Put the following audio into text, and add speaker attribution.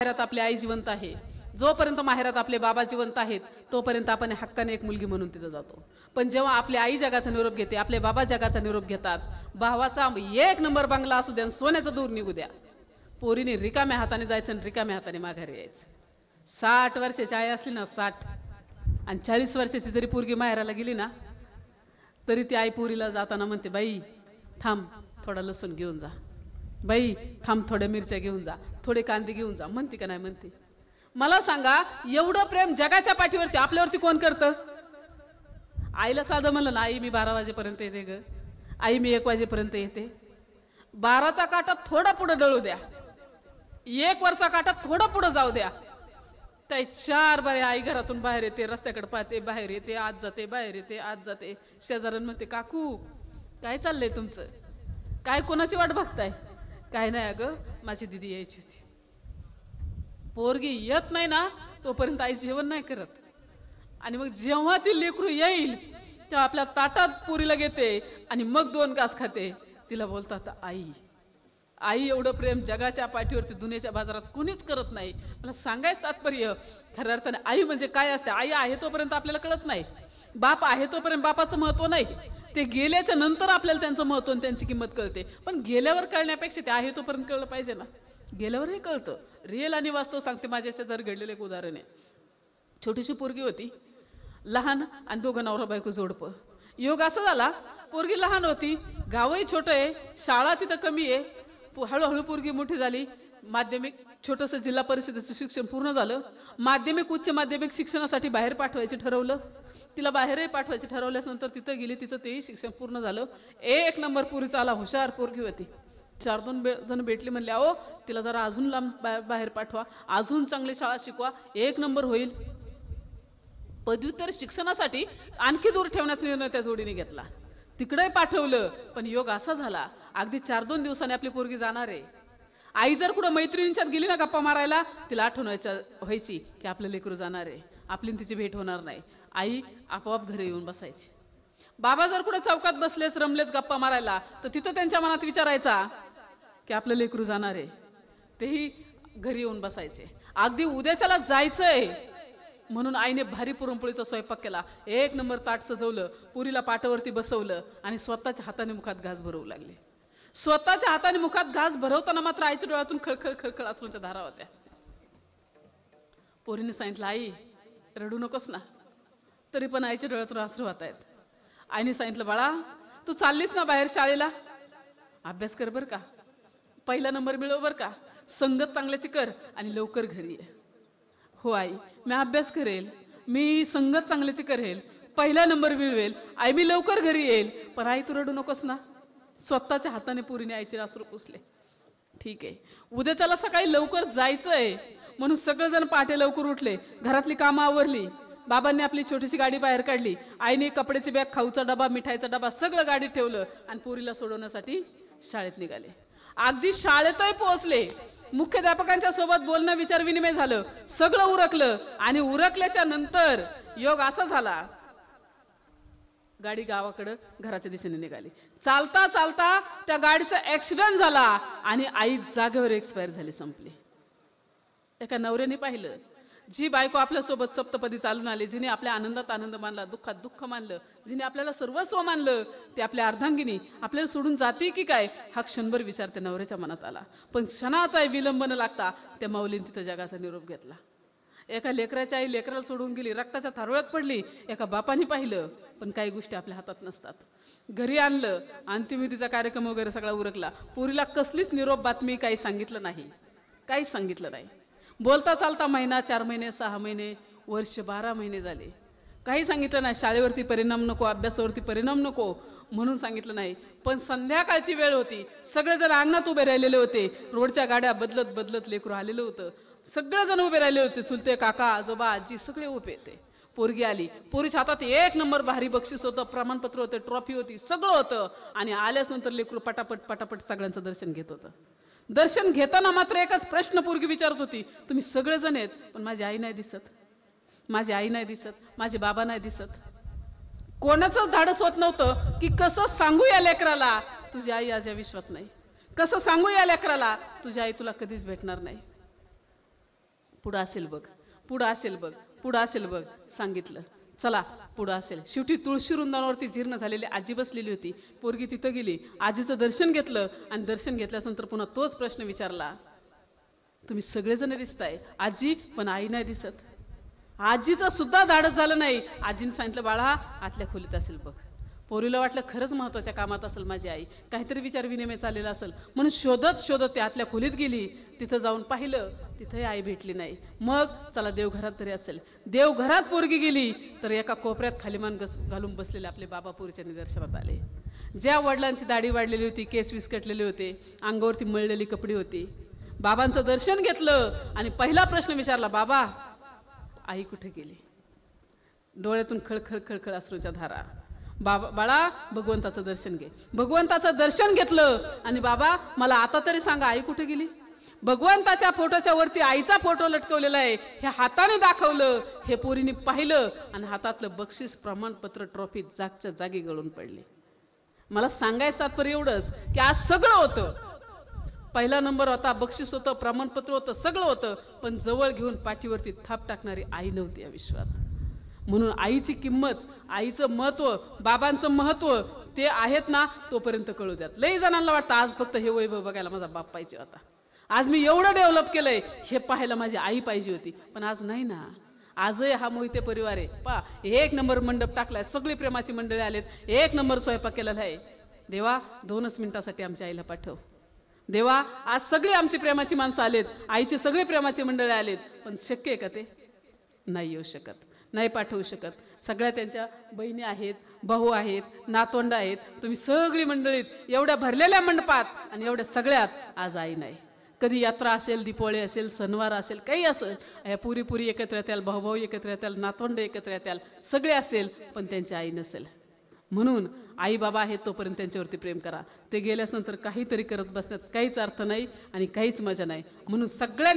Speaker 1: माहेरात आपली आई जिवंत आहे, जोपर्यंत माहेरात आपले बाबा जिवंत आहेत तोपर्यंत आपण हक्काने एक मुलगी म्हणून तिथे जातो. पण जेव्हा आपली आई जगाचा निरोप घेते, आपले बाबा जगाचा निरोप घेतात, भावाचा एक नंबर बंगला असू द्या, सोन्याचं दूर निघू द्या, पोरीने रिकाम्या हाताने जायचं आणि रिकाम्या हाताने माघारी यायचं. 60 वर्षाची आई असली ना, 60 आणि 40 वर्षाची जरी पोरगी माहेराला गेली ना, तरी ती आई पोरीला जाताना म्हणते, बाई थांब थोडा लसूण घेऊन जा, बाई थांब थोड्या मिरच्या घेऊन जा, थोडे कांदे घेऊन जा. म्हणते का नाही म्हणते? मला सांगा, एवढं प्रेम जगाच्या पाठीवरती आपल्यावरती कोण करतं? आईला साधं म्हणलं ना, आई मी 12 वाजेपर्यंत येते ग, आई मी 1 वाजेपर्यंत येते, 12चा काटा थोडा पुढे डळू द्या, 1 वरचा काटा थोडा पुढे जाऊ द्या, त्या 4 बारे आई घरातून बाहेर येते, रस्त्याकडे पाहते, बाहेर येते, आत जाते, बाहेर येते, आत जाते. शेजाऱ्यान म्हणते, काकू काय चाललंय तुमचं, काय कोणाची वाट बघताय? काय नाही अगं, माझी दिदी यायची होती. पोरगी येत नाही ना तोपर्यंत आई जेवण नाही करत, आणि मग जेव्हा ती लेकरू येईल तेव्हा आपल्या ताटात पोरीला घेते आणि मग 2 घास खाते. तिला बोलतात आई. आई एवढं प्रेम जगाच्या पाठीवरती दुनियाच्या बाजारात कुणीच करत नाही. मला सांगायचं तात्पर्य, खऱ्या अर्थाने आई म्हणजे काय असते. आई आहे तोपर्यंत आपल्याला कळत नाही, बाप आहे तोपर्यंत बापाचं महत्व नाही, ते गेल्याच्या नंतर आपल्याला त्यांचं महत्व आणि त्यांची किंमत कळते. पण गेल्यावर कळण्यापेक्षा ते आहे तोपर्यंत कळलं पाहिजे ना. गेल्यावरही कळतं. रिअल आणि वास्तव सांगते. माझ्या शेजारी घडलेलं एक उदाहरण आहे. छोटीशी पोरगी होती, लहान, आणि 2 नवरा बायको जोडपं. योग असा झाला, पोरगी लहान होती, गावही छोटं आहे, शाळा तिथं कमी आहे. हळूहळू पोरगी मोठी झाली, माध्यमिक छोटंसं जिल्हा परिषदेचं शिक्षण पूर्ण झालं. माध्यमिक उच्च माध्यमिक शिक्षणासाठी बाहेर पाठवायचं ठरवलं. तिला बाहेरही पाठवायचं ठरवल्यानंतर तिथं गेली, तिचं तेही शिक्षण पूर्ण झालं. 1 नंबर पोरीचा आला, हुशार पोरगी होती. 4-2 जण भेटली, म्हणले अहो तिला जरा अजून लांब बाहेर पाठवा, अजून चांगली शाळा शिकवा, 1 नंबर होईल. पदव्युत्तर शिक्षणासाठी आणखी दूर ठेवण्याचा निर्णय त्या जोडीने घेतला. तिकडे पाठवलं. पण योग असा झाला, अगदी 4-2 दिवसांनी आपली पोरगी जाणार आहे. आई जर कुठं मैत्रिणींच्यात गेली ना गप्पा मारायला, तिला आठवण व्हायची की आपलं लेकरू जाणार आहे, आपली तिची भेट होणार नाही. आई आपोआप घरी येऊन बसायची. बाबा जर कुठं चौकात बसलेच रमलेच गप्पा मारायला, तर तिथं त्यांच्या मनात विचारायचा की आपलं लेकरू जाणार आहे, तेही घरी येऊन बसायचे. अगदी उद्याच्याला जायचंय म्हणून आईने भारी पुरणपोळीचा स्वयंपाक केला, 1 नंबर ताट सजवलं, पुरीला पाटावरती बसवलं आणि स्वतःच्या हाताने मुखात घास भरवू लागले. स्वतःच्या हाताने मुखात घास भरवताना मात्र आईच्या डोळ्यातून खळखळ खळखळ अश्रूंच्या धारा होत्या. पोरीने सांगितलं, आई रडू नकोस ना. तरी पण आईच्या डोळ्यातून अश्रू वाहत आहेत. आईने सांगितलं, बाळा तू चाललीस ना बाहेर शाळेला, अभ्यास कर बरं का, 1ला नंबर मिळव बरं का, संगत चांगल्याची कर आणि लवकर घरी ये. हो आई, मी अभ्यास करेल, मी संगत चांगल्याची करेल, 1ला नंबर मिळवेल, आई मी लवकर घरी येईल. पण आई तू रडू नकोस ना. स्वतःच्या हाताने पोरीने आईचे अश्रू पुसले. ठीक आहे, उद्याच्याला सकाळी लवकर जायचंय म्हणून सगळेजण पहाटे लवकर उठले, घरातली कामं आवरली. बाबांनी आपली छोटीशी गाडी बाहेर काढली, आईने कपड्याची बॅग, खाऊचा डबा, मिठाईचा डबा सगळं गाडीत ठेवलं आणि पोरीला सोडवण्यासाठी शाळेत निघाले. अगदी शाळेतही पोहोचले. मुख्याध्यापकांच्या सोबत बोलणं, विचार विनिमय झालं, सगळं उरकलं. आणि उरकल्याच्या नंतर योग असा झाला, गाडी गावाकडं घराच्या दिशेने निघाली. चालता चालता त्या गाडीचा ऍक्सिडेंट झाला आणि आई जागेवर एक्सपायर झाली, संपली. एका नवऱ्याने पाहिलं, जी बायको आपल्यासोबत सप्तपदी चालून आली, जिने आपल्या आनंदात आनंद मानला, दुःखात दुःख मानलं, जिने आपल्याला सर्वस्व मानलं, ते आपल्या अर्धांगिनी आपल्याला सोडून जाते की काय, हा क्षणभर विचार त्या नवऱ्याच्या मनात आला. पण क्षणाचा विलंब न लागता त्या माऊलीने तिथं जगाचा निरोप घेतला. एका लेकराच्या आई लेकराला सोडून गेली, रक्ताच्या थारोळ्यात पडली. एका बापाने पाहिलं, पण काही गोष्टी आपल्या हातात नसतात. घरी आणलं, अंत्यविधीचा कार्यक्रम वगैरे सगळा उरकला. पोरीला कसलीच निरोप बातमी काही सांगितलं नाही, काहीच सांगितलं नाही. बोलता चालता महिना, 4 महिने, 6 महिने, वर्ष, 12 महिने झाले, काही सांगितलं नाही. शाळेवरती परिणाम नको, अभ्यासावरती परिणाम नको म्हणून सांगितलं नाही. पण संध्याकाळची वेळ होती, सगळेजण अंगणात उभे राहिलेले होते, रोडच्या गाड्या बदलत बदलत लेकरू आलेलं होतं, सगळेजण उभे राहिले होते, चुलते, काका, आजोबा, आजी सगळे उभे होते. पोरगी आली, पोरीच्या हातात 1 नंबर भारी बक्षीस होतं, प्रमाणपत्र होतं, ट्रॉफी होती, सगळं होतं. आणि आल्याच नंतर लेकरू पटापट पटापट सगळ्यांचं दर्शन घेत होतं. दर्शन घेताना मात्र एकच प्रश्न पोरगी विचारत होती, तुम्ही सगळेजण आहेत पण माझी आई नाही दिसत, माझी आई नाही दिसत, माझे बाबा नाही दिसत. कोणाचंच धाडस होत नव्हतं की कसं सांगू या लेकराला तुझी आई आज या विश्वात नाही, कसं सांगू या लेकराला तुझी आई तुला कधीच भेटणार नाही. पुढं असेल बघ, पुढं असेल बघ, पुढं असेल बघ सांगितलं. चला पुढं असेल. शेवटी तुळशी वृंदावनावरती जीर्ण झालेली आजी बसलेली होती. पोरगी तिथं गेली, आजीचं दर्शन घेतलं आणि दर्शन घेतल्यानंतर पुन्हा तोच प्रश्न विचारला, तुम्ही सगळेजण दिसताय आजी, पण आई नाही दिसत. आजीचं सुद्धा धाडस झालं नाही. आजीने सांगितलं, बाळा आतल्या खोलीत असेल बघ. पोरीला वाटलं खरंच महत्त्वाच्या कामात असेल माझी आई, काहीतरी विचार विनिमय चाललेला असेल म्हणून शोधत शोधत ते आतल्या खोलीत गेली. तिथं जाऊन पाहिलं, तिथंही आई भेटली नाही. मग चला देवघरात तरी असेल. देवघरात पोरगी गेली तर एका कोपऱ्यात खालीमान घालून बसलेले आपले बाबा पोरीच्या निदर्शनात आले. ज्या वडिलांची दाढी वाढलेली होती, केस विस्कटलेले होते, अंगावरती मळलेली कपडे होती. बाबांचं दर्शन घेतलं आणि पहिला प्रश्न विचारला, बाबा आई कुठे गेली? डोळ्यातून खळखळ खळखळ अश्रूच्या धारा. बाबा, बाळा भगवंताचं दर्शन घे. भगवंताचं दर्शन घेतलं आणि बाबा मला आता तरी सांगा आई कुठे गेली? भगवंताच्या फोटोच्या वरती आईचा फोटो लटकवलेला आहे हे हाताने दाखवलं. हे पोरीने पाहिलं आणि हातातलं बक्षीस प्रमाणपत्र ट्रॉफी जागच्या जागी गळून पडले. मला सांगायचं तात्पर्य एवढंच की आज सगळं होतं. पहिला नंबर होता, बक्षीस होतं, प्रमाणपत्र होतं, सगळं होतं, पण जवळ घेऊन पाठीवरती थाप टाकणारी आई नव्हती या विश्वात. म्हणून आईची किंमत, आईचं महत्व, बाबांचं महत्व ते आहेत ना तोपर्यंत कळू द्यात. लई जणांना वाटतं आज फक्त हे वैभव बघायला माझा बाप पाहिजे होता, आज मी एवढं डेव्हलप केलंय हे पाहायला माझी आई पाहिजे होती. पण आज नाही ना. आजही हा मोहिते परिवार आहे पा, एक नंबर मंडप टाकलाय, सगळी प्रेमाची मंडळी आलेत, एक नंबर स्वयंपाक केलेला आहे. देवा 2च मिनिटासाठी आमच्या आईला पाठव. देवा आज सगळी आमची प्रेमाची माणसं आलेत, आईचे सगळे प्रेमाचे मंडळी आलेत, पण शक्य आहे का ते? नाही येऊ शकत, नाही पाठवू शकत. सगळ्या त्यांच्या बहिणी आहेत, भाऊ आहेत, नातवंड आहेत, तुम्ही सगळी मंडळीत एवढ्या भरलेल्या मंडपात आणि एवढ्या सगळ्यात आज आई नाही. कधी यात्रा असेल, दीपावली असेल, सणवार असेल, काही असेल, या पुरी पुरी एकत्र येतील, भाऊ एकत्र येतील, नातवंड एकत्र येतील, सगळे असतील, पण त्यांची आई नसेल. म्हणून आई बाबा आहेत तोपर्यंत त्यांच्यावरती प्रेम करा. ते गेल्यानंतर काहीतरी करत बसण्यात काहीच अर्थ नाही आणि काहीच मजा नाही. म्हणून सगळ्यांनी